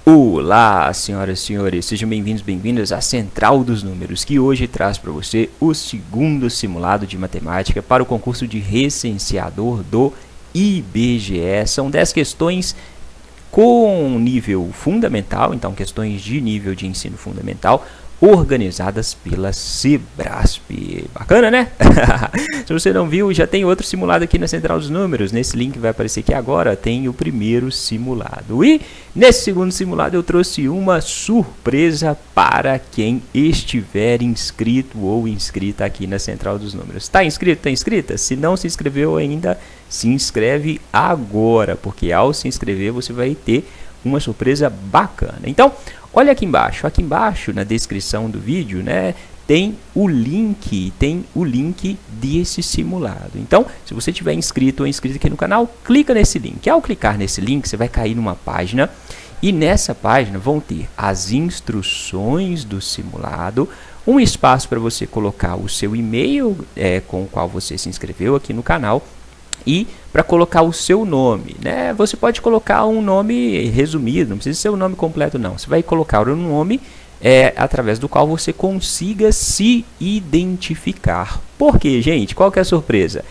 Olá, senhoras e senhores, sejam bem-vindos, bem-vindas à Central dos Números, que hoje traz para você o segundo simulado de matemática para o concurso de recenseador do IBGE. São 10 questões com nível fundamental, então questões de nível de ensino fundamental, organizadas pela Sebrasp. Bacana, né? Se você não viu, já tem outro simulado aqui na Central dos Números. Nesse link vai aparecer aqui agora, tem o primeiro simulado. E nesse segundo simulado eu trouxe uma surpresa para quem estiver inscrito ou inscrita aqui na Central dos Números. Está inscrito? Está inscrita? Se não se inscreveu ainda, se inscreve agora, porque ao se inscrever você vai ter uma surpresa bacana. Então, olha aqui embaixo na descrição do vídeo, né, tem o link desse simulado. Então, se você tiver inscrito ou inscrito aqui no canal, clica nesse link. Ao clicar nesse link, você vai cair numa página e nessa página vão ter as instruções do simulado, um espaço para você colocar o seu e-mail com o qual você se inscreveu aqui no canal, e para colocar o seu nome, né? Você pode colocar um nome resumido, não precisa ser o nome completo não. Você vai colocar um nome através do qual você consiga se identificar. Por quê, gente? Qual que é a surpresa?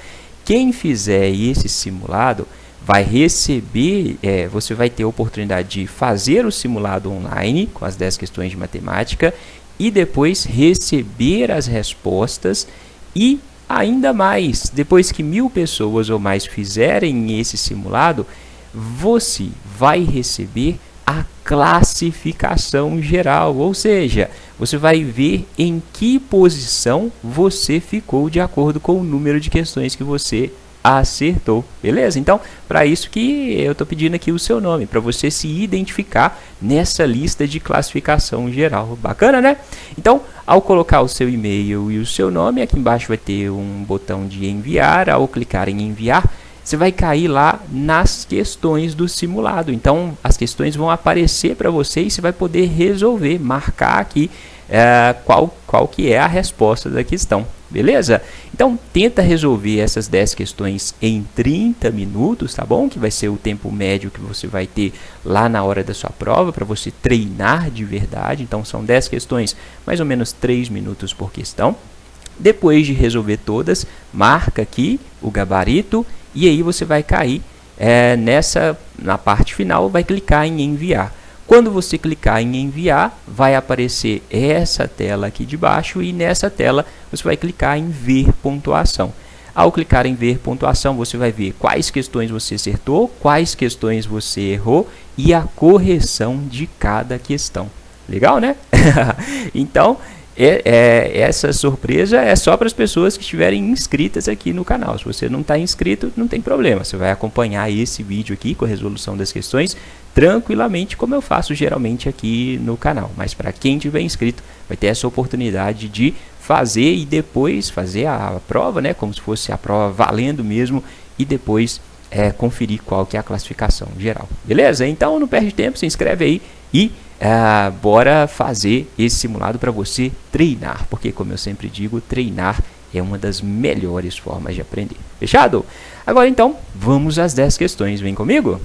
Quem fizer esse simulado vai receber, você vai ter a oportunidade de fazer o simulado online com as 10 questões de matemática e depois receber as respostas e ainda mais, depois que 1000 pessoas ou mais fizerem esse simulado, você vai receber a classificação geral, ou seja, você vai ver em que posição você ficou de acordo com o número de questões que você acertou, beleza? Então, para isso que eu estou pedindo aqui o seu nome, para você se identificar nessa lista de classificação geral. Bacana, né? Então, ao colocar o seu e-mail e o seu nome, aqui embaixo vai ter um botão de enviar. Ao clicar em enviar, você vai cair lá nas questões do simulado. Então, as questões vão aparecer para você e você vai poder resolver, marcar aqui qual que é a resposta da questão. Beleza? Então, tenta resolver essas 10 questões em 30 minutos, tá bom? Que vai ser o tempo médio que você vai ter lá na hora da sua prova, para você treinar de verdade. Então, são 10 questões, mais ou menos 3 minutos por questão. Depois de resolver todas, marca aqui o gabarito e aí você vai cair na parte final, vai clicar em enviar. Quando você clicar em enviar, vai aparecer essa tela aqui de baixo e nessa tela você vai clicar em ver pontuação. Ao clicar em ver pontuação, você vai ver quais questões você acertou, quais questões você errou e a correção de cada questão. Legal, né? Então, essa surpresa é só para as pessoas que estiverem inscritas aqui no canal. Se você não está inscrito, não tem problema. Você vai acompanhar esse vídeo aqui com a resolução das questões tranquilamente, como eu faço geralmente aqui no canal. Mas para quem tiver inscrito, vai ter essa oportunidade de fazer e depois fazer a prova, né? Como se fosse a prova valendo mesmo e depois conferir qual que é a classificação geral. Beleza? Então não perde tempo, se inscreve aí e bora fazer esse simulado para você treinar, porque como eu sempre digo, treinar é uma das melhores formas de aprender. Fechado? Agora então, vamos às 10 questões, vem comigo?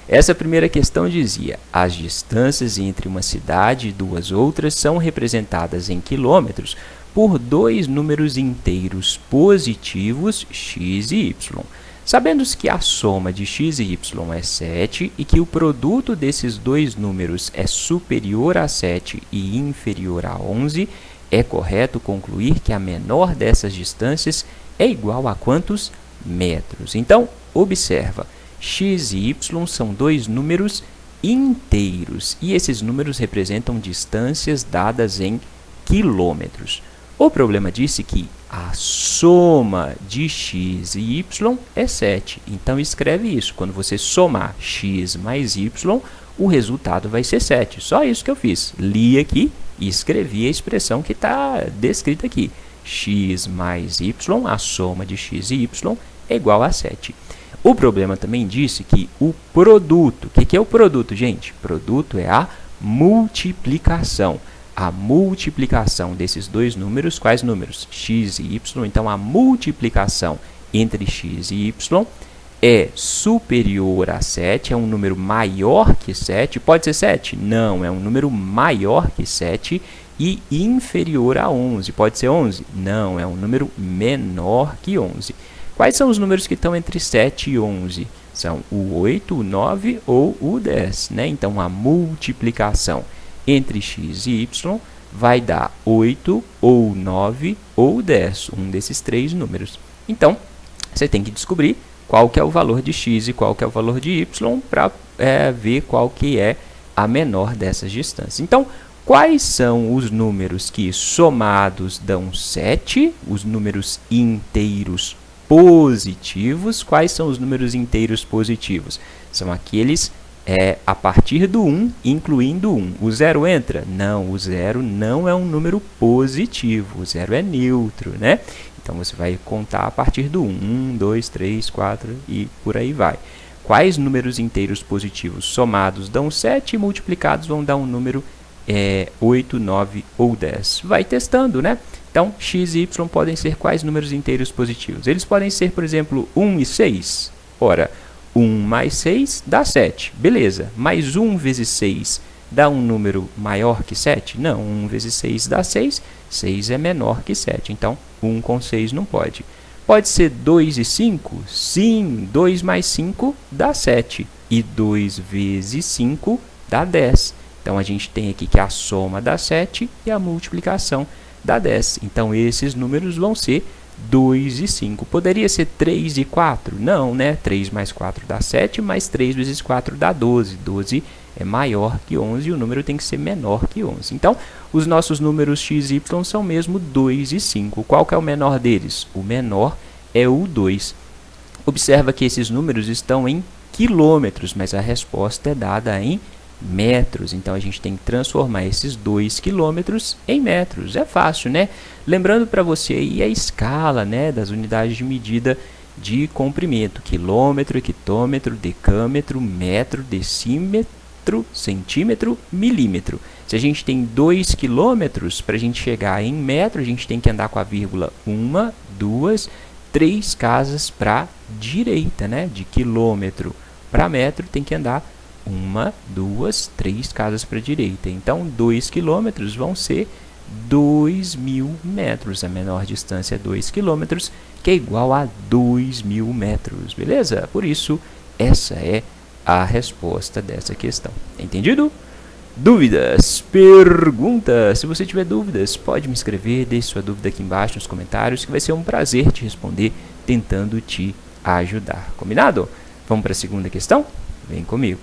Essa primeira questão dizia: as distâncias entre uma cidade e duas outras são representadas em quilômetros por dois números inteiros positivos x e y. Sabendo-se que a soma de x e y é 7 e que o produto desses dois números é superior a 7 e inferior a 11, é correto concluir que a menor dessas distâncias é igual a quantos metros? Então, observa, x e y são dois números inteiros e esses números representam distâncias dadas em quilômetros. O problema disse que a soma de x e y é 7. Então, escreve isso. Quando você somar x mais y, o resultado vai ser 7. Só isso que eu fiz. Li aqui e escrevi a expressão que está descrita aqui. X mais y, a soma de x e y, é igual a 7. O problema também disse que o produto... O que é o produto, gente? Produto é a multiplicação. A multiplicação desses dois números, quais números? X e y. Então, a multiplicação entre x e y é superior a 7, é um número maior que 7. Pode ser 7? Não, é um número maior que 7 e inferior a 11. Pode ser 11? Não, é um número menor que 11. Quais são os números que estão entre 7 e 11? São o 8, o 9 ou o 10, né? Então, a multiplicação entre x e y vai dar 8 ou 9 ou 10, um desses três números. Então, você tem que descobrir qual que é o valor de x e qual que é o valor de y para ver qual que é a menor dessas distâncias. Então, quais são os números que somados dão 7, os números inteiros positivos? Quais são os números inteiros positivos? São aqueles a partir do 1, incluindo 1. O zero entra? Não, o zero não é um número positivo, o zero é neutro, né? Então, você vai contar a partir do 1. 1, 2, 3, 4 e por aí vai. Quais números inteiros positivos somados dão 7 e multiplicados vão dar um número 8, 9 ou 10? Vai testando, né? Então, x e y podem ser quais números inteiros positivos? Eles podem ser, por exemplo, 1 e 6. Ora, 1 mais 6 dá 7. Beleza, mas 1 vezes 6 dá um número maior que 7? Não, 1 vezes 6 dá 6. 6 é menor que 7. Então, 1 com 6 não pode. Pode ser 2 e 5? Sim, 2 mais 5 dá 7. E 2 vezes 5 dá 10. Então, a gente tem aqui que a soma dá 7 e a multiplicação dá 10. Então, esses números vão ser 2 e 5. Poderia ser 3 e 4? Não, né? 3 mais 4 dá 7, mais 3 vezes 4 dá 12. 12 é maior que 11 e o número tem que ser menor que 11. Então, os nossos números x e y são mesmo 2 e 5. Qual que é o menor deles? O menor é o 2. Observa que esses números estão em quilômetros, mas a resposta é dada em metros. Então, a gente tem que transformar esses 2 quilômetros em metros. É fácil, né? Lembrando para você aí a escala, né, das unidades de medida de comprimento. Quilômetro, hectômetro, decâmetro, metro, decímetro, centímetro, milímetro. Se a gente tem 2 quilômetros, para a gente chegar em metro, a gente tem que andar com a vírgula 1, 2, 3 casas para a direita, né? De quilômetro para metro tem que andar 1, 2, 3 casas para a direita. Então, 2 quilômetros vão ser 2.000 metros. A menor distância é 2 quilômetros, que é igual a 2.000 metros. Beleza? Por isso, essa é a resposta dessa questão. Entendido? Dúvidas? Perguntas? Se você tiver dúvidas, pode me escrever, deixe sua dúvida aqui embaixo nos comentários, que vai ser um prazer te responder, tentando te ajudar. Combinado? Vamos para a segunda questão? Vem comigo.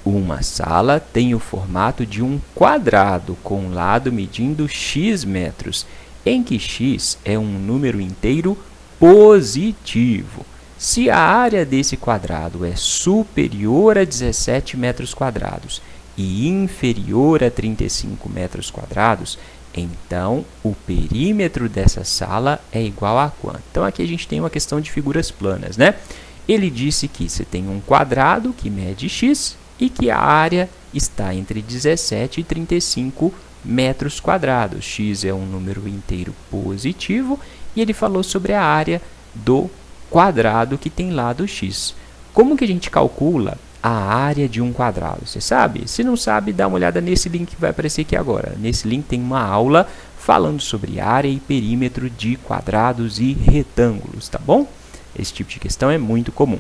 Uma sala tem o formato de um quadrado com um lado medindo x metros, em que x é um número inteiro positivo. Se a área desse quadrado é superior a 17 metros quadrados e inferior a 35 metros quadrados, então o perímetro dessa sala é igual a quanto? Então, aqui a gente tem uma questão de figuras planas, né? Ele disse que você tem um quadrado que mede x e que a área está entre 17 e 35 metros quadrados. X é um número inteiro positivo e ele falou sobre a área do quadrado que tem lado x. Como que a gente calcula a área de um quadrado? Você sabe? Se não sabe, dá uma olhada nesse link que vai aparecer aqui agora. Nesse link tem uma aula falando sobre área e perímetro de quadrados e retângulos, tá bom? Esse tipo de questão é muito comum.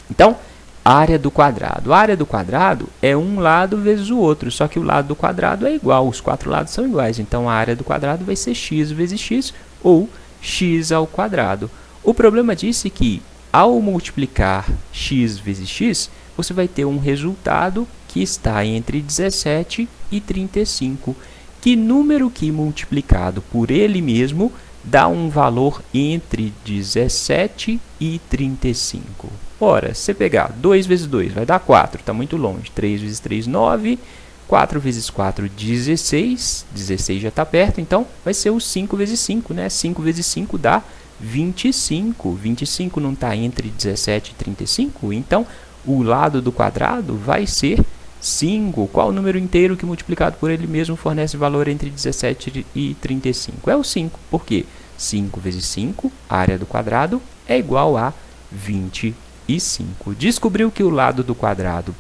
Então, área do quadrado. A área do quadrado é um lado vezes o outro, só que o lado do quadrado é igual, os quatro lados são iguais. Então, a área do quadrado vai ser x vezes x ou x ao quadrado. O problema disse que, ao multiplicar x vezes x, você vai ter um resultado que está entre 17 e 35. Que número que multiplicado por ele mesmo dá um valor entre 17 e 35? Ora, se você pegar 2 vezes 2, vai dar 4, está muito longe. 3 vezes 3, 9. 4 vezes 4, 16. 16 já está perto, então vai ser o 5 vezes 5, né? 5 vezes 5 dá 25. 25 não está entre 17 e 35, então o lado do quadrado vai ser 5. Qual o número inteiro que multiplicado por ele mesmo fornece valor entre 17 e 35? É o 5. Por quê? 5 vezes 5, a área do quadrado, é igual a 25. Descobriu que o lado do quadrado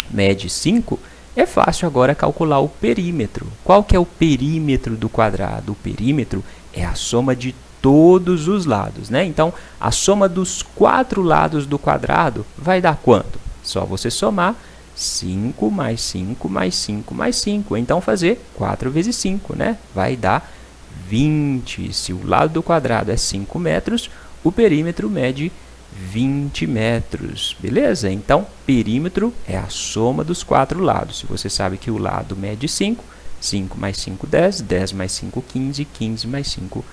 mede 5? É fácil agora calcular o perímetro. Qual que é o perímetro do quadrado? O perímetro é a soma de todos os lados, né? Então, a soma dos 4 lados do quadrado vai dar quanto? Só você somar 5 mais 5 mais 5 mais 5. Então, fazer 4 vezes 5, né? Vai dar 20. Se o lado do quadrado é 5 metros, o perímetro mede 20 metros, beleza? Então, perímetro é a soma dos 4 lados. Se você sabe que o lado mede 5, 5 mais 5, 10, 10 mais 5, 15, 15 mais 5,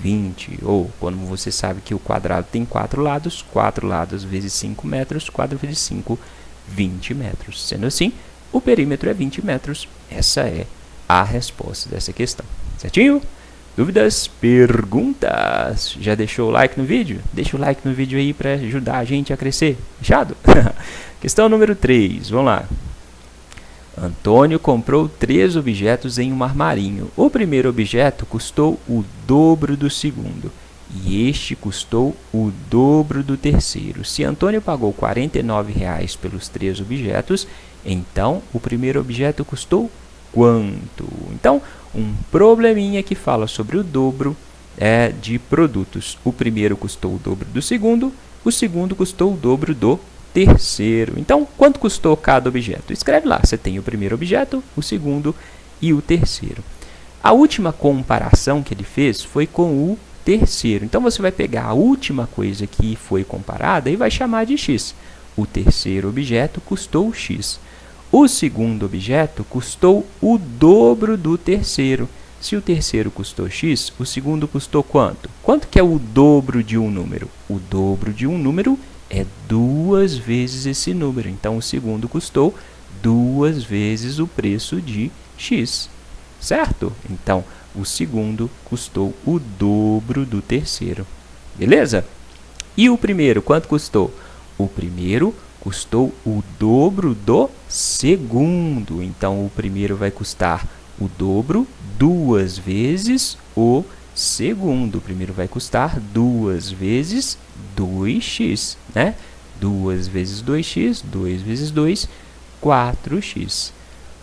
20. Ou, quando você sabe que o quadrado tem 4 lados, 4 lados vezes 5 metros, 4 vezes 5, 20 metros. Sendo assim, o perímetro é 20 metros. Essa é a resposta dessa questão. Certinho? Dúvidas? Perguntas? Já deixou o like no vídeo? Deixa o like no vídeo aí para ajudar a gente a crescer. Fechado? Questão número 3. Vamos lá. Antônio comprou 3 objetos em um armarinho. O primeiro objeto custou o dobro do segundo. E este custou o dobro do terceiro. Se Antônio pagou R$ 49,00 pelos 3 objetos, então o primeiro objeto custou quanto? Então, um probleminha que fala sobre o dobro de produtos. O primeiro custou o dobro do segundo, o segundo custou o dobro do terceiro. Então, quanto custou cada objeto? Escreve lá, você tem o primeiro objeto, o segundo e o terceiro. A última comparação que ele fez foi com o terceiro. Então, você vai pegar a última coisa que foi comparada e vai chamar de x. O terceiro objeto custou x. O segundo objeto custou o dobro do terceiro. Se o terceiro custou x, o segundo custou quanto? Quanto que é o dobro de um número? O dobro de um número é 2 vezes esse número. Então, o segundo custou 2 vezes o preço de x. Certo? Então, o segundo custou o dobro do terceiro. Beleza? E o primeiro, quanto custou? O primeiro custou o dobro do segundo. Então, o primeiro vai custar o dobro 2 vezes o segundo. O primeiro vai custar 2 vezes 2x, né? 2 vezes 2x, 2 vezes 2, 4x.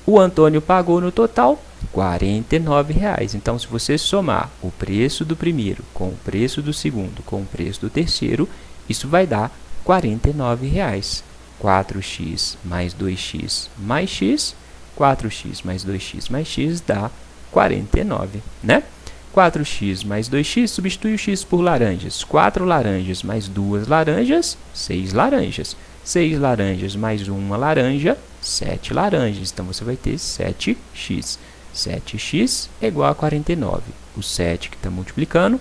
O Antônio pagou no total R$ 49,00. Então, se você somar o preço do primeiro com o preço do segundo com o preço do terceiro, isso vai dar R$ 49,00. 4x mais 2x mais x, 4x mais 2x mais x dá 49, né? 4x mais 2x, substitui o x por laranjas. 4 laranjas mais 2 laranjas, 6 laranjas. 6 laranjas mais 1 laranja, 7 laranjas. Então, você vai ter 7x. 7x é igual a 49. O 7 que está multiplicando,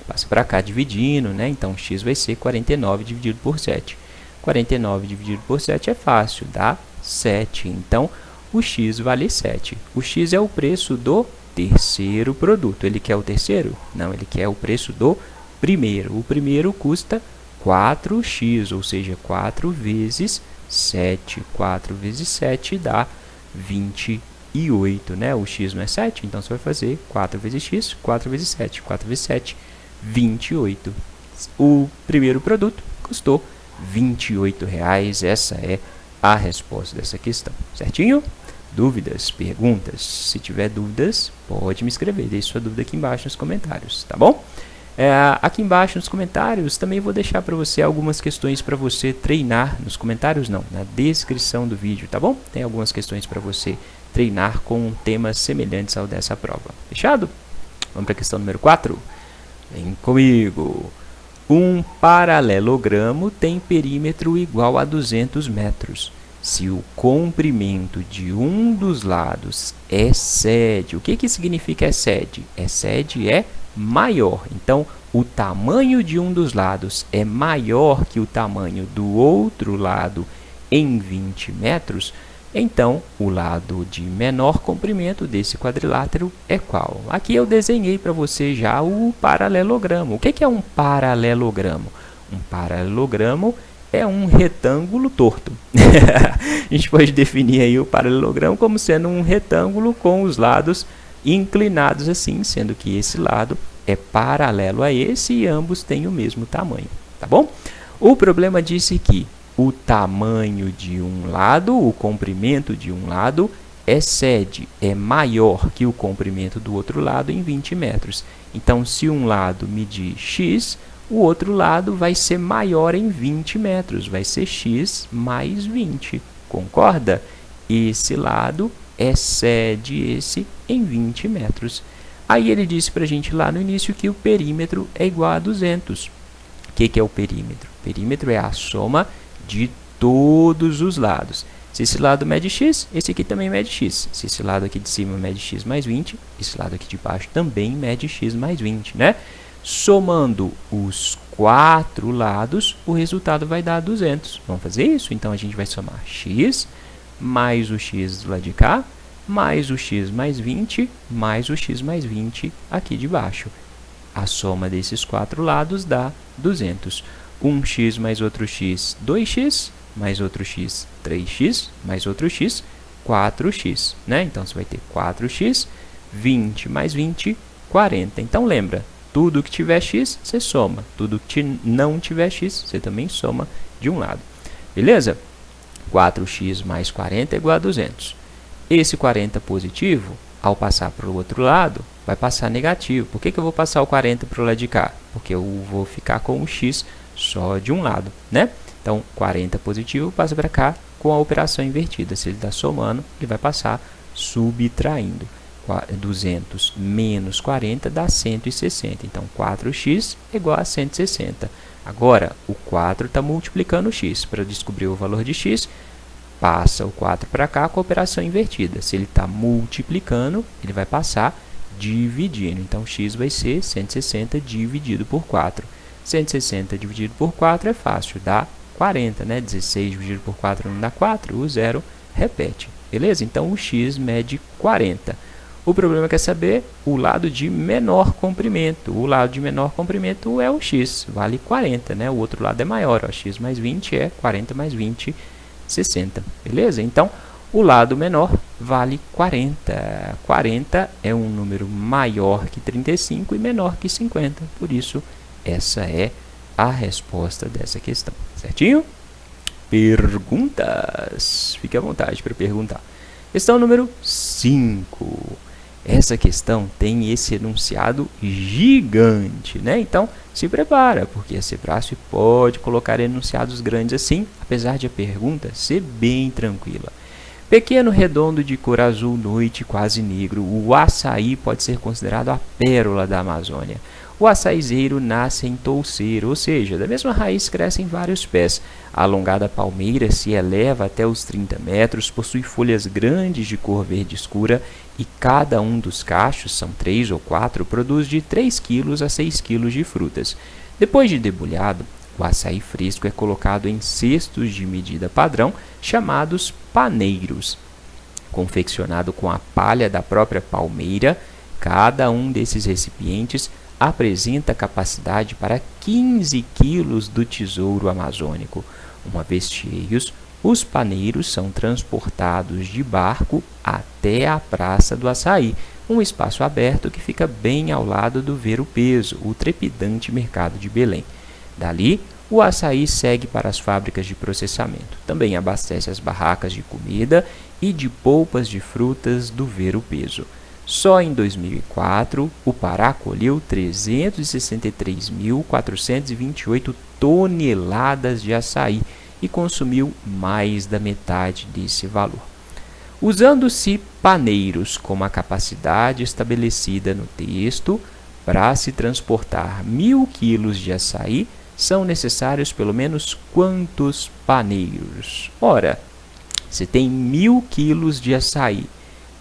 passa para cá dividindo, né? Então, x vai ser 49 dividido por 7. 49 dividido por 7 é fácil, dá 7. Então, o x vale 7. O x é o preço do terceiro produto. Ele quer o terceiro? Não, ele quer o preço do primeiro. O primeiro custa 4x, ou seja, 4 vezes 7. 4 vezes 7 dá 28, né? O x não é 7, então você vai fazer 4 vezes x, 4 vezes 7. 4 vezes 7, 28. O primeiro produto custou R$ 28,00. Essa é a resposta dessa questão. Certinho? Dúvidas? Perguntas? Se tiver dúvidas, pode me escrever. Deixe sua dúvida aqui embaixo nos comentários, tá bom? Aqui embaixo nos comentários também vou deixar para você algumas questões para você treinar. Nos comentários não, na descrição do vídeo, tá bom? Tem algumas questões para você treinar com temas semelhantes ao dessa prova. Fechado? Vamos para a questão número 4? Vem comigo! Um paralelogramo tem perímetro igual a 200 metros. Se o comprimento de um dos lados excede... O que significa excede? Excede é maior. Então, o tamanho de um dos lados é maior que o tamanho do outro lado em 20 metros. Então, o lado de menor comprimento desse quadrilátero é qual? Aqui eu desenhei para você já o paralelogramo. O que é um paralelogramo? Um paralelogramo é um retângulo torto. A gente pode definir aí o paralelogramo como sendo um retângulo com os lados inclinados assim, sendo que esse lado é paralelo a esse e ambos têm o mesmo tamanho, tá bom? O problema disse que o tamanho de um lado, o comprimento de um lado, é maior que o comprimento do outro lado em 20 metros. Então, se um lado medir x, o outro lado vai ser maior em 20 metros, vai ser x mais 20. Concorda? Esse lado excede esse em 20 metros. Aí ele disse para a gente lá no início que o perímetro é igual a 200. O que é o perímetro? O perímetro é a soma de todos os lados. Se esse lado mede x, esse aqui também mede x. Se esse lado aqui de cima mede x mais 20, esse lado aqui de baixo também mede x mais 20, né? Somando os 4 lados, o resultado vai dar 200. Vamos fazer isso? Então, a gente vai somar x mais o x do lado de cá, mais o x mais 20, mais o x mais 20 aqui de baixo. A soma desses 4 lados dá 200. 1x mais outro x, 2x, mais outro x, 3x, mais outro x, 4x, né? Então, você vai ter 4x, 20 mais 20, 40. Então, lembra, tudo que tiver x, você soma. Tudo que não tiver x, você também soma de um lado. Beleza? 4x mais 40 é igual a 200. Esse 40 positivo, ao passar para o outro lado, vai passar negativo. Por que eu vou passar o 40 para o lado de cá? Porque eu vou ficar com o x só de um lado, né? Então, 40 positivo passa para cá com a operação invertida. Se ele está somando, ele vai passar subtraindo. 200 menos 40 dá 160. Então, 4x é igual a 160. Agora, o 4 está multiplicando o x. Para descobrir o valor de x, passa o 4 para cá com a operação invertida. Se ele está multiplicando, ele vai passar dividindo. Então, x vai ser 160 dividido por 4. 160 dividido por 4 é fácil, dá 40, né? 16 dividido por 4 não dá 4, o zero repete. Beleza? Então, o x mede 40. O problema quer saber o lado de menor comprimento. O lado de menor comprimento é o x, vale 40, né? O outro lado é maior, ó, x mais 20 é 40 mais 20, 60. Beleza? Então, o lado menor vale 40. 40 é um número maior que 35 e menor que 50. Por isso, essa é a resposta dessa questão. Certinho? Perguntas? Fique à vontade para perguntar. Questão número 5. Essa questão tem esse enunciado gigante, né? Então, se prepara, porque a Cebrasp pode colocar enunciados grandes assim, apesar de a pergunta ser bem tranquila. Pequeno, redondo, de cor azul, noite, quase negro, o açaí pode ser considerado a pérola da Amazônia. O açaizeiro nasce em touceiro, ou seja, da mesma raiz crescem vários pés. A alongada palmeira se eleva até os 30 metros, possui folhas grandes de cor verde escura e cada um dos cachos, são 3 ou 4, produz de 3 kg a 6 kg de frutas. Depois de debulhado, o açaí fresco é colocado em cestos de medida padrão, chamados paneiros. Confeccionado com a palha da própria palmeira, cada um desses recipientes apresenta capacidade para 15 quilos do tesouro amazônico. Uma vez cheios, os paneiros são transportados de barco até a Praça do Açaí, um espaço aberto que fica bem ao lado do Ver-o-Peso, o trepidante mercado de Belém. Dali, o açaí segue para as fábricas de processamento. Também abastece as barracas de comida e de polpas de frutas do Ver-o-Peso. Só em 2004, o Pará colheu 363.428 toneladas de açaí e consumiu mais da metade desse valor. Usando-se paneiros como a capacidade estabelecida no texto, para se transportar 1.000 quilos de açaí, são necessários pelo menos quantos paneiros? Ora, se tem 1.000 quilos de açaí,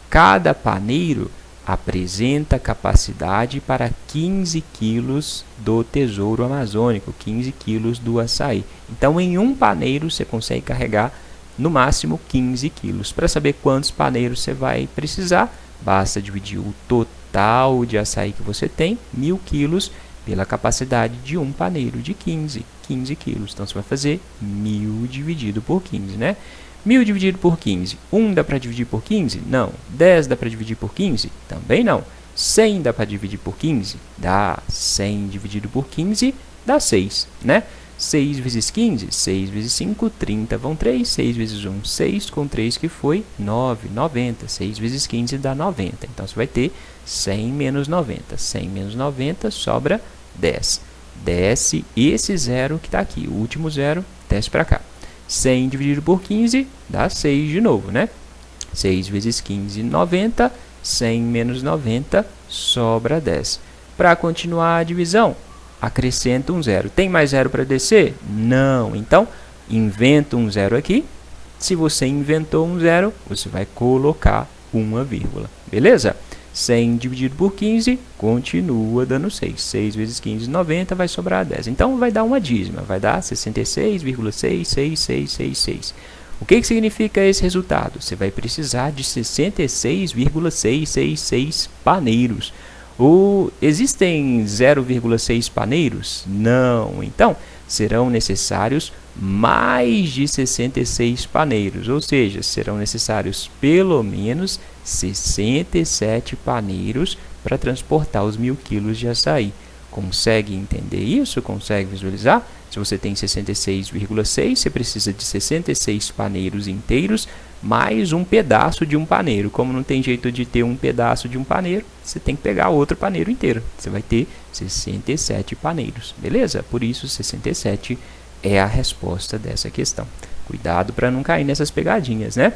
cada paneiro apresenta capacidade para 15 quilos do tesouro amazônico, 15 quilos do açaí. Então, em um paneiro, você consegue carregar no máximo 15 quilos. Para saber quantos paneiros você vai precisar, basta dividir o total de açaí que você tem, 1.000 quilos, pela capacidade de um paneiro de 15 quilos. Então, você vai fazer 1.000 dividido por 15, né? 1.000 dividido por 15, 1 dá para dividir por 15? Não. 10 dá para dividir por 15? Também não. 100 dá para dividir por 15? Dá. 100 dividido por 15 dá 6, né? 6 vezes 15, 6 vezes 5, 30 vão 3, 6 vezes 1, 6, com 3 que foi 9, 90, 6 vezes 15 dá 90, então você vai ter 100 menos 90, 100 menos 90 sobra 10, desce esse zero que está aqui, o último zero desce para cá, 100 dividido por 15 dá 6 de novo, né? 6 vezes 15, 90, 100 menos 90 sobra 10. Para continuar a divisão, acrescenta um zero. Tem mais zero para descer? Não. Então, inventa um zero aqui. Se você inventou um zero, você vai colocar uma vírgula. Beleza? 100 dividido por 15, continua dando 6. 6 vezes 15, 90, vai sobrar 10. Então, vai dar uma dízima. Vai dar 66,66666. O que significa esse resultado? Você vai precisar de 66,666 paneiros. Existem 0,6 paneiros? Não. Então, serão necessários mais de 66 paneiros, ou seja, serão necessários pelo menos 67 paneiros para transportar os 1000 quilos de açaí. Consegue entender isso? Consegue visualizar? Se você tem 66,6, você precisa de 66 paneiros inteiros, mais um pedaço de um paneiro. Como não tem jeito de ter um pedaço de um paneiro, você tem que pegar outro paneiro inteiro. Você vai ter 67 paneiros, beleza? Por isso, 67 é a resposta dessa questão. Cuidado para não cair nessas pegadinhas, né?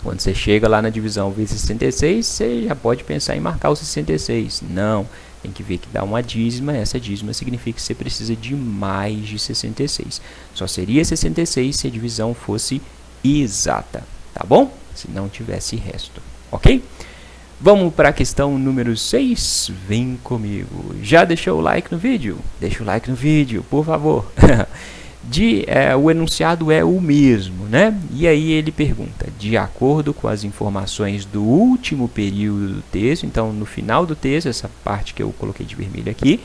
Quando você chega lá na divisão vezes 66, você já pode pensar em marcar o 66. Não, tem que ver que dá uma dízima. Essa dízima significa que você precisa de mais de 66. Só seria 66 se a divisão fosse exata, tá bom? Se não tivesse resto, ok? Vamos para a questão número 6. Vem comigo. Já deixou o like no vídeo? Deixa o like no vídeo, por favor. O enunciado é o mesmo, né? E aí ele pergunta, de acordo com as informações do último período do texto, então no final do texto, essa parte que eu coloquei de vermelho aqui,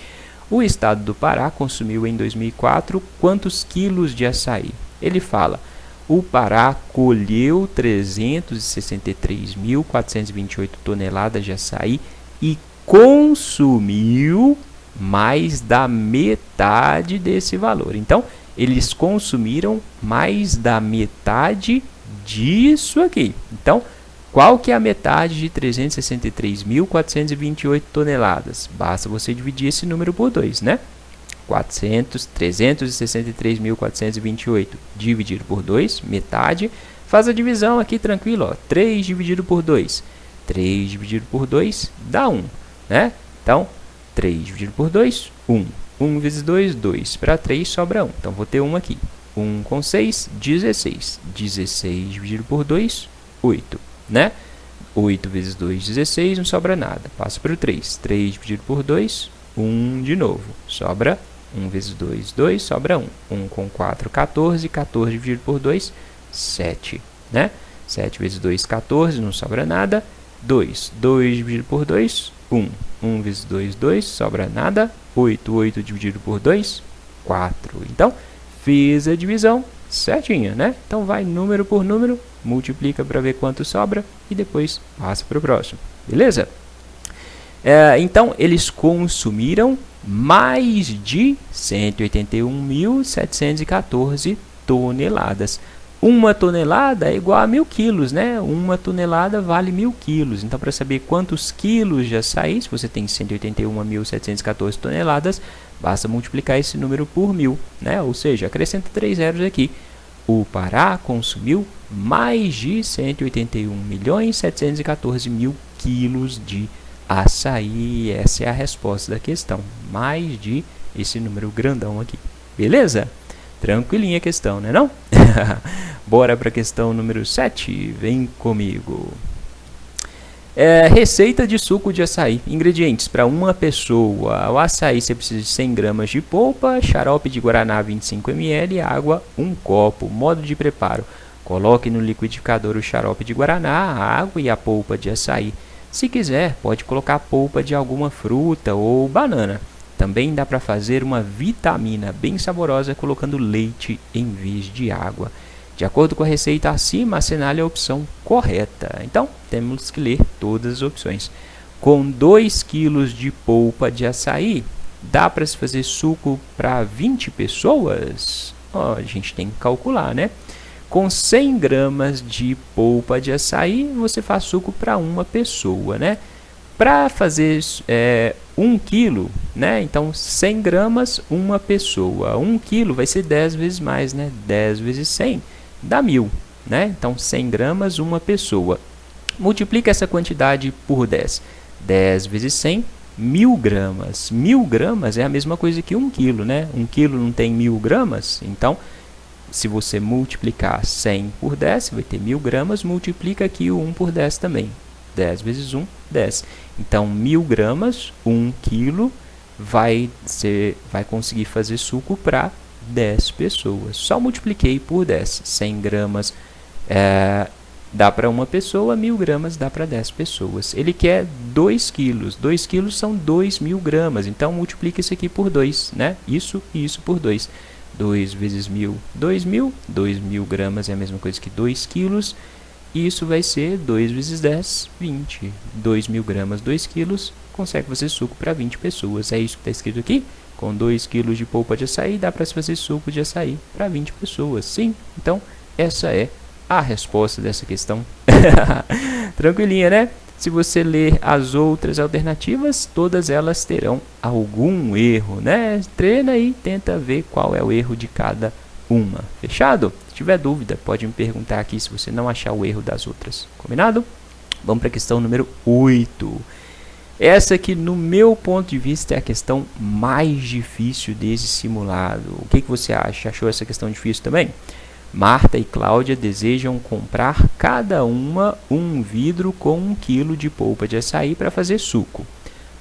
o estado do Pará consumiu em 2004 quantos quilos de açaí? Ele fala, o Pará colheu 363.428 toneladas de açaí e consumiu mais da metade desse valor. Então, eles consumiram mais da metade disso aqui. Então, qual que é a metade de 363.428 toneladas? Basta você dividir esse número por 2, né? 363.428 dividido por 2, metade. Faz a divisão aqui tranquilo, ó. 3 dividido por 2. 3 dividido por 2 dá 1, né? Então, 3 dividido por 2, 1. 1 vezes 2, 2. Para 3 sobra 1. Então, vou ter 1 aqui. 1 com 6, 16. 16 dividido por 2, 8. Né? 8 vezes 2, 16. Não sobra nada. Passa para o 3. 3 dividido por 2, 1 de novo. Sobra 1 vezes 2, 2. Sobra 1. 1 com 4, 14. 14 dividido por 2, 7. Né? 7 vezes 2, 14. Não sobra nada. 2. 2 dividido por 2, 1. 1 vezes 2, 2. Sobra nada. 8. 8 dividido por 2, 4. Então, fez a divisão certinha, né? Então, vai número por número, multiplica para ver quanto sobra e depois passa para o próximo. Beleza? Então, eles consumiram mais de 181.714 toneladas. Uma tonelada é igual a 1000 quilos, né? Uma tonelada vale 1000 quilos. Então, para saber quantos quilos de açaí, se você tem 181.714 toneladas, basta multiplicar esse número por 1000, né? Ou seja, acrescenta 3 zeros aqui. O Pará consumiu mais de 181.714.000 quilos de açaí. Essa é a resposta da questão. Mais de esse número grandão aqui. Beleza? Tranquilinha a questão, né não? Bora para a questão número 7. Vem comigo. Receita de suco de açaí. Ingredientes para uma pessoa. O açaí você precisa de 100 gramas de polpa, xarope de guaraná 25 ml, água 1 copo. Modo de preparo. Coloque no liquidificador o xarope de guaraná, a água e a polpa de açaí. Se quiser, pode colocar a polpa de alguma fruta ou banana. Também dá para fazer uma vitamina bem saborosa colocando leite em vez de água. De acordo com a receita acima, assinale a opção correta. Então, temos que ler todas as opções. Com 2 kg de polpa de açaí, dá para se fazer suco para 20 pessoas? Ó, a gente tem que calcular, né? Com 100 gramas de polpa de açaí, você faz suco para uma pessoa, né? Para fazer 1 quilo, né? Então 100 gramas, uma pessoa. 1 quilo vai ser 10 vezes mais, né? 10 vezes 100 dá 1000, né? Então 100 gramas, uma pessoa. Multiplica essa quantidade por 10. 10 vezes 100, 1000 gramas. 1000 gramas é a mesma coisa que 1 quilo, né? 1 quilo não tem 1000 gramas, então se você multiplicar 100 por 10, você vai ter 1000 gramas, multiplica aqui o 1 por 10 também. 10 vezes 1, 10. Então, 1000 gramas, 1 quilo, vai conseguir fazer suco para 10 pessoas. Só multipliquei por 10. 100 gramas dá para uma pessoa, 1000 gramas dá para 10 pessoas. Ele quer 2 quilos. 2 quilos são 2000 gramas. Então, multiplica isso aqui por 2, né? Isso e isso por 2. 2 vezes 1000, 2000. 2000 gramas é a mesma coisa que 2 quilos. Isso vai ser 2 vezes 10, 20. 2000 gramas, 2 quilos, consegue fazer suco para 20 pessoas. É isso que está escrito aqui. Com 2 quilos de polpa de açaí, dá para se fazer suco de açaí para 20 pessoas. Sim, então essa é a resposta dessa questão. Tranquilinha, né? Se você ler as outras alternativas, todas elas terão algum erro, né? Treina aí, tenta ver qual é o erro de cada uma. Fechado? Se tiver dúvida, pode me perguntar aqui se você não achar o erro das outras. Combinado? Vamos para a questão número 8. Essa aqui, no meu ponto de vista, é a questão mais difícil desse simulado. O que você acha? Achou essa questão difícil também? Marta e Cláudia desejam comprar cada uma um vidro com 1 quilo de polpa de açaí para fazer suco.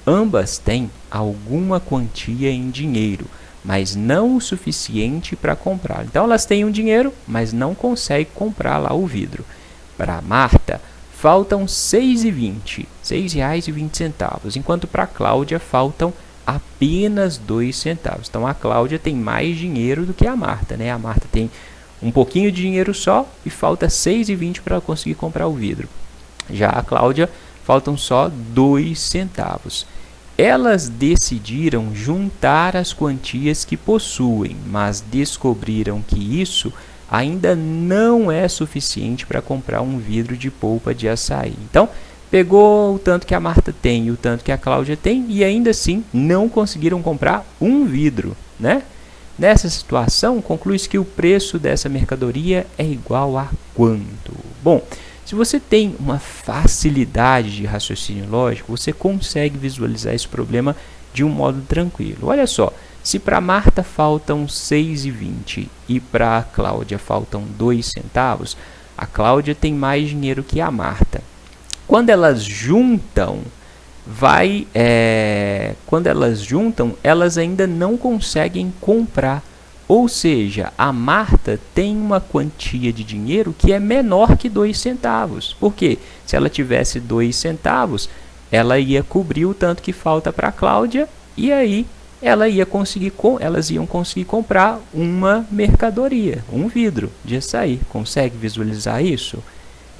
Ambas têm alguma quantia em dinheiro, mas não o suficiente para comprar. Então, elas têm um dinheiro, mas não conseguem comprar lá o vidro. Para Marta, faltam R$ 6,20, R$ 6,20, enquanto para a Cláudia faltam apenas 2 centavos. Então, a Cláudia tem mais dinheiro do que a Marta, né? A Marta tem um pouquinho de dinheiro só e falta R$ 6,20 para conseguir comprar o vidro. Já a Cláudia, faltam só 2 centavos. Elas decidiram juntar as quantias que possuem, mas descobriram que isso ainda não é suficiente para comprar um vidro de polpa de açaí. Então, pegou o tanto que a Marta tem e o tanto que a Cláudia tem e ainda assim não conseguiram comprar um vidro, né? Nessa situação, conclui-se que o preço dessa mercadoria é igual a quanto? Bom, se você tem uma facilidade de raciocínio lógico, você consegue visualizar esse problema de um modo tranquilo. Olha só, se para Marta faltam R$ 6,20 e para a Cláudia faltam 2 centavos, a Cláudia tem mais dinheiro que a Marta. Quando elas juntam, elas ainda não conseguem comprar. Ou seja, a Marta tem uma quantia de dinheiro que é menor que 2 centavos. Por quê? Se ela tivesse 2 centavos, ela ia cobrir o tanto que falta para a Cláudia e aí elas iam conseguir comprar uma mercadoria, um vidro de açaí. Consegue visualizar isso?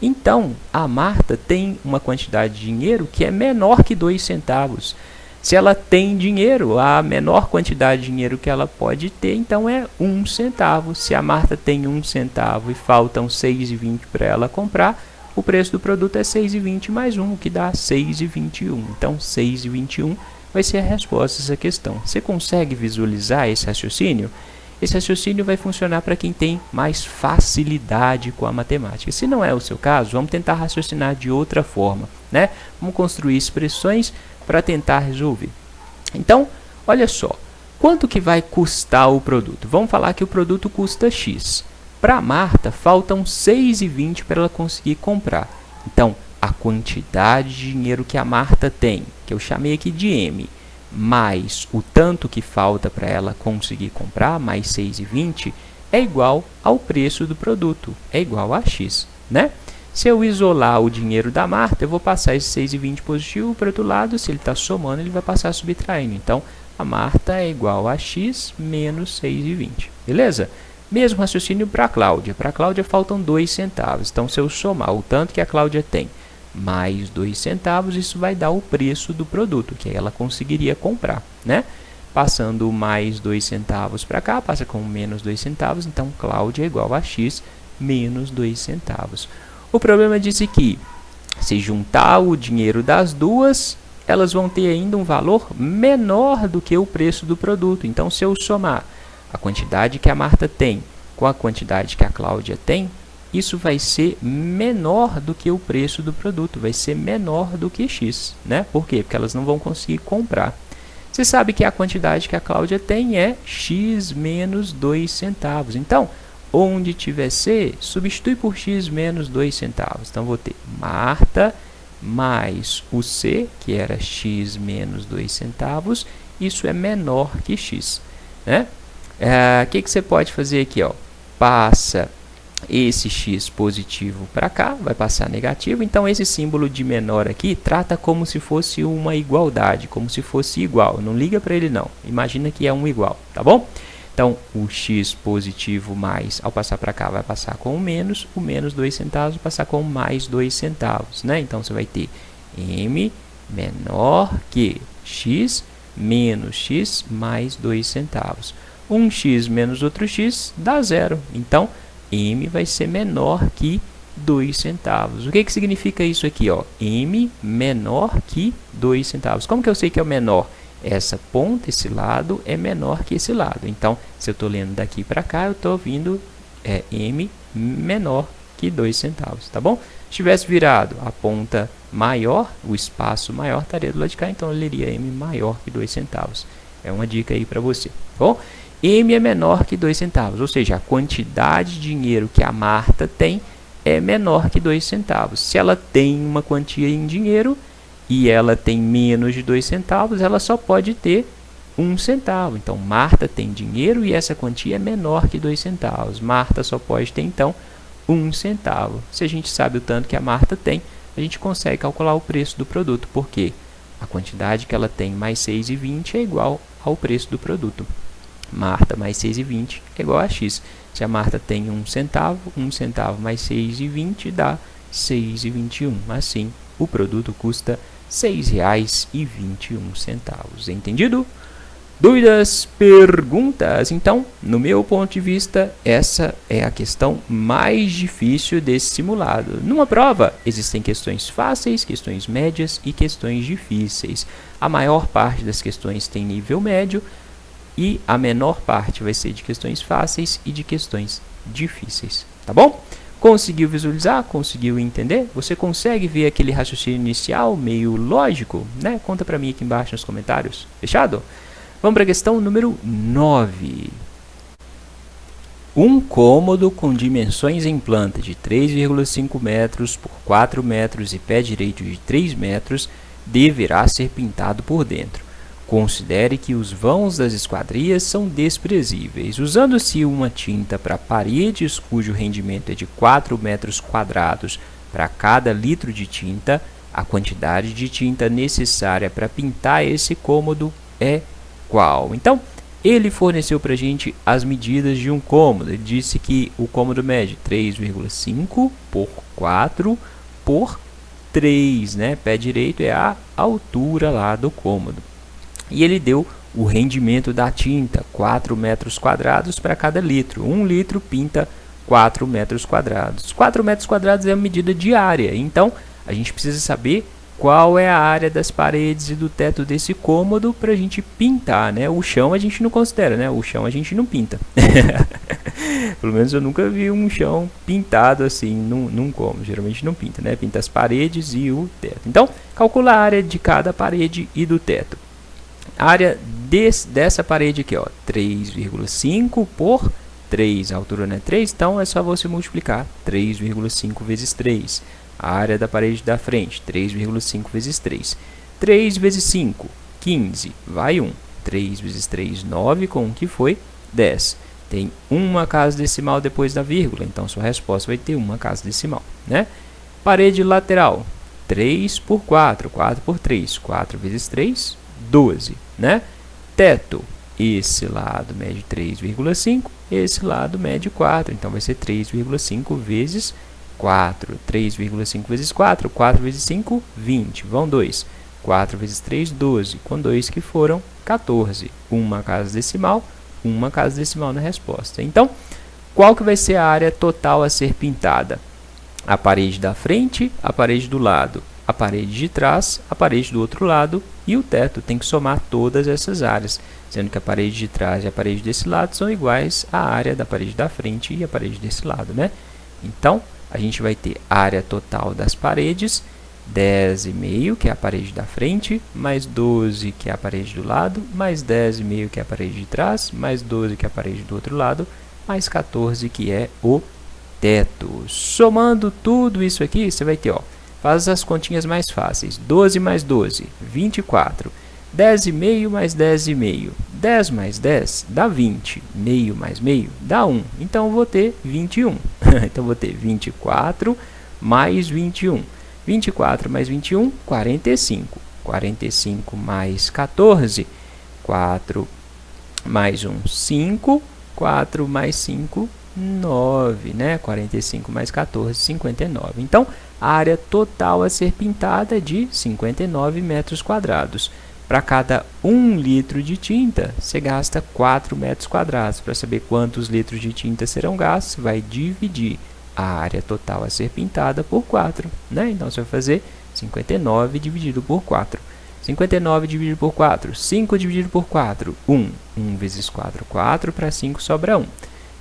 Então, a Marta tem uma quantidade de dinheiro que é menor que 2 centavos. Se ela tem dinheiro, a menor quantidade de dinheiro que ela pode ter, então é 1 centavo. Se a Marta tem 1 centavo e faltam 6,20 para ela comprar, o preço do produto é 6,20 mais 1, o que dá 6,21. Então, 6,21 vai ser a resposta a essa questão. Você consegue visualizar esse raciocínio? Esse raciocínio vai funcionar para quem tem mais facilidade com a matemática. Se não é o seu caso, vamos tentar raciocinar de outra forma, né? Vamos construir expressões para tentar resolver. Então, olha só, quanto que vai custar o produto? Vamos falar que o produto custa X. Para a Marta, faltam R$ 6,20 para ela conseguir comprar. Então, a quantidade de dinheiro que a Marta tem, que eu chamei aqui de M, mais o tanto que falta para ela conseguir comprar, mais 6,20, é igual ao preço do produto, é igual a X, né? Se eu isolar o dinheiro da Marta, eu vou passar esse 6,20 positivo para o outro lado, se ele está somando, ele vai passar subtraindo. Então, a Marta é igual a X menos 6,20, beleza? Mesmo raciocínio para a Cláudia. Para a Cláudia faltam 2 centavos, então se eu somar o tanto que a Cláudia tem, mais 2 centavos, isso vai dar o preço do produto, que ela conseguiria comprar, né? passando mais 2 centavos para cá, passa com menos 2 centavos, então Cláudia é igual a x menos 2 centavos. O problema diz que, se juntar o dinheiro das duas, elas vão ter ainda um valor menor do que o preço do produto. Então, se eu somar a quantidade que a Marta tem com a quantidade que a Cláudia tem, isso vai ser menor do que o preço do produto, vai ser menor do que x, né? Por quê? Porque elas não vão conseguir comprar. Você sabe que a quantidade que a Cláudia tem é x menos 2 centavos. Então, onde tiver C, substitui por x menos 2 centavos. Então, vou ter Marta mais o C, que era x menos 2 centavos. Isso é menor que x, né? Que você pode fazer aqui? Ó? Passa esse x positivo para cá, vai passar negativo. Então, esse símbolo de menor aqui trata como se fosse uma igualdade, como se fosse igual. Não liga para ele, não. Imagina que é um igual, tá bom? Então, o x positivo mais, ao passar para cá, vai passar com o menos 2 centavos vai passar com mais 2 centavos, né? Então, você vai ter m menor que x menos x mais 2 centavos. Um x menos outro x dá zero. Então, m vai ser menor que 2 centavos. O que significa isso aqui? Ó? M menor que 2 centavos. Como que eu sei que é o menor? Essa ponta, esse lado, é menor que esse lado. Então, se eu estou lendo daqui para cá, eu estou vindo m menor que 2 centavos, tá bom? Se tivesse virado a ponta maior, o espaço maior estaria do lado de cá, então eu leria m maior que 2 centavos. É uma dica aí para você, tá bom? M é menor que 2 centavos, ou seja, a quantidade de dinheiro que a Marta tem é menor que 2 centavos. Se ela tem uma quantia em dinheiro e ela tem menos de 2 centavos, ela só pode ter 1 centavo. Então, Marta tem dinheiro e essa quantia é menor que 2 centavos. Marta só pode ter, então, 1 centavo. Se a gente sabe o tanto que a Marta tem, a gente consegue calcular o preço do produto, porque a quantidade que ela tem mais 6,20 é igual ao preço do produto. Marta mais 6,20 é igual a x. Se a Marta tem 1 centavo mais 6,20 dá 6,21. Assim, o produto custa R$ 6,21. Entendido? Dúvidas? Perguntas? Então, no meu ponto de vista, essa é a questão mais difícil desse simulado. Numa prova, existem questões fáceis, questões médias e questões difíceis. A maior parte das questões tem nível médio, e a menor parte vai ser de questões fáceis e de questões difíceis, tá bom? Conseguiu visualizar? Conseguiu entender? Você consegue ver aquele raciocínio inicial meio lógico, né? Conta para mim aqui embaixo nos comentários. Fechado? Vamos para a questão número 9. Um cômodo com dimensões em planta de 3,5 metros por 4 metros e pé direito de 3 metros deverá ser pintado por dentro. Considere que os vãos das esquadrias são desprezíveis. Usando-se uma tinta para paredes cujo rendimento é de 4 metros quadrados para cada litro de tinta, a quantidade de tinta necessária para pintar esse cômodo é qual? Então, ele forneceu para a gente as medidas de um cômodo. Ele disse que o cômodo mede 3,5 por 4 por 3, né? Pé direito é a altura lá do cômodo. E ele deu o rendimento da tinta, 4 metros quadrados para cada litro. 1 litro pinta 4 metros quadrados. 4 metros quadrados é a medida de área. Então, a gente precisa saber qual é a área das paredes e do teto desse cômodo para a gente pintar, né? O chão a gente não considera, né? O chão a gente não pinta. Pelo menos eu nunca vi um chão pintado assim num cômodo. Geralmente não pinta, né? Pinta as paredes e o teto. Então, calcula a área de cada parede e do teto. A área dessa parede aqui, ó, 3,5 por 3, a altura não é 3, então é só você multiplicar 3,5 vezes 3. A área da parede da frente, 3,5 vezes 3. 3 vezes 5, 15, vai 1. 3 vezes 3, 9, com o que foi? 10. Tem uma casa decimal depois da vírgula, então sua resposta vai ter uma casa decimal, né? Parede lateral, 3 por 4, 4 por 3, 4 vezes 3, 12, né? Teto, esse lado mede 3,5, esse lado mede 4, então vai ser 3,5 vezes 4, 3,5 vezes 4 vezes 5, 20, vão 2, 4 vezes 3, 12, com 2 que foram 14. Uma casa decimal na resposta. Então, qual que vai ser a área total a ser pintada? A parede da frente, a parede do lado, a parede de trás, a parede do outro lado e o teto. Tem que somar todas essas áreas, sendo que a parede de trás e a parede desse lado são iguais à área da parede da frente e a parede desse lado, né? Então, a gente vai ter a área total das paredes, 10,5, que é a parede da frente, mais 12, que é a parede do lado, mais 10,5, que é a parede de trás, mais 12, que é a parede do outro lado, mais 14, que é o teto. Somando tudo isso aqui, você vai ter, ó, faz as continhas mais fáceis. 12 mais 12, 24. 10,5 mais 10,5. 10 mais 10 dá 20. Meio mais meio dá 1. Então, eu vou ter 21. Então, eu vou ter 24 mais 21. 24 mais 21, 45. 45 mais 14, 4 mais 1, 5. 4 mais 5, 9, né? 45 mais 14, 59. Então, a área total a ser pintada é de 59 metros quadrados. Para cada 1 litro de tinta, você gasta 4 metros quadrados. Para saber quantos litros de tinta serão gastos, vai dividir a área total a ser pintada por 4, né? Então, você vai fazer 59 dividido por 4. 59 dividido por 4, 5 dividido por 4, 1. 1 vezes 4, 4, para 5 sobra 1.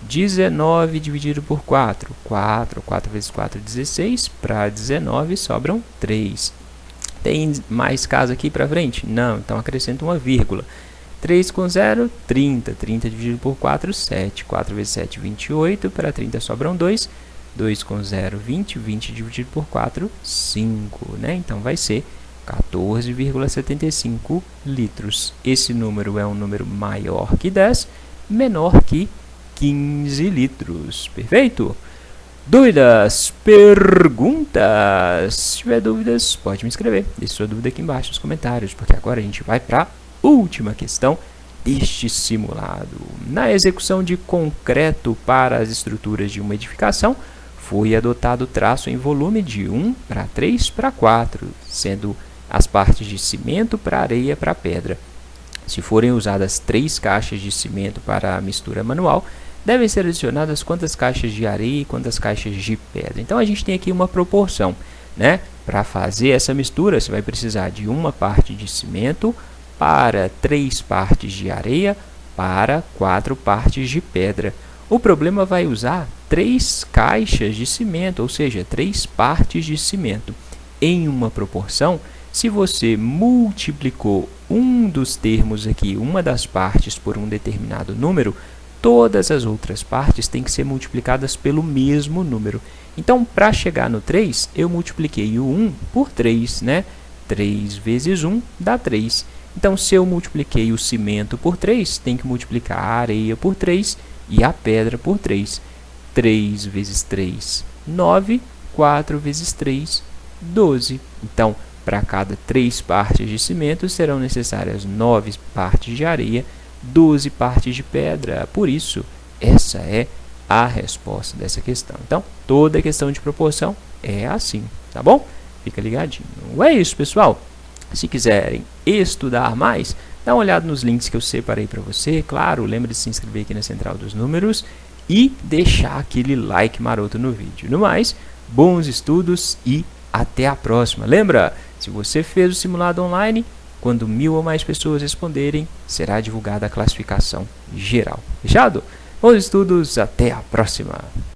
19 dividido por 4, 4. 4 vezes 4, 16, para 19 sobram 3. Tem mais casa aqui para frente? Não, então acrescenta uma vírgula. 3 com 0, 30. 30 dividido por 4, 7. 4 vezes 7, 28, para 30 sobram 2. 2 com 0, 20. 20 dividido por 4, 5, né? Então, vai ser 14,75 litros. Esse número é um número maior que 10, menor que 15 litros. Perfeito? Dúvidas? Perguntas? Se tiver dúvidas, pode me escrever. Deixe sua dúvida aqui embaixo nos comentários, porque agora a gente vai para a última questão deste simulado. Na execução de concreto para as estruturas de uma edificação, foi adotado o traço em volume de 1:3:4, sendo as partes de cimento para areia para pedra. Se forem usadas 3 caixas de cimento para a mistura manual, devem ser adicionadas quantas caixas de areia e quantas caixas de pedra. Então, a gente tem aqui uma proporção, né? Para fazer essa mistura, você vai precisar de uma parte de cimento para 3 partes de areia para 4 partes de pedra. O problema vai usar 3 caixas de cimento, ou seja, 3 partes de cimento. Em uma proporção, se você multiplicou um dos termos aqui, uma das partes, por um determinado número, todas as outras partes têm que ser multiplicadas pelo mesmo número. Então, para chegar no 3, eu multipliquei o 1 por 3, né? 3 vezes 1 dá 3. Então, se eu multipliquei o cimento por 3, tem que multiplicar a areia por 3 e a pedra por 3. 3 vezes 3, 9. 4 vezes 3, 12. Então, para cada 3 partes de cimento, serão necessárias 9 partes de areia, 12 partes de pedra. Por isso, essa é a resposta dessa questão. Então, toda questão de proporção é assim, tá bom? Fica ligadinho. É isso, pessoal. Se quiserem estudar mais, dá uma olhada nos links que eu separei para você. Claro, lembre de se inscrever aqui na Central dos Números e deixar aquele like maroto no vídeo. No mais, bons estudos e até a próxima. Lembra, se você fez o simulado online, quando 1000 ou mais pessoas responderem, será divulgada a classificação geral. Fechado? Bons estudos, até a próxima!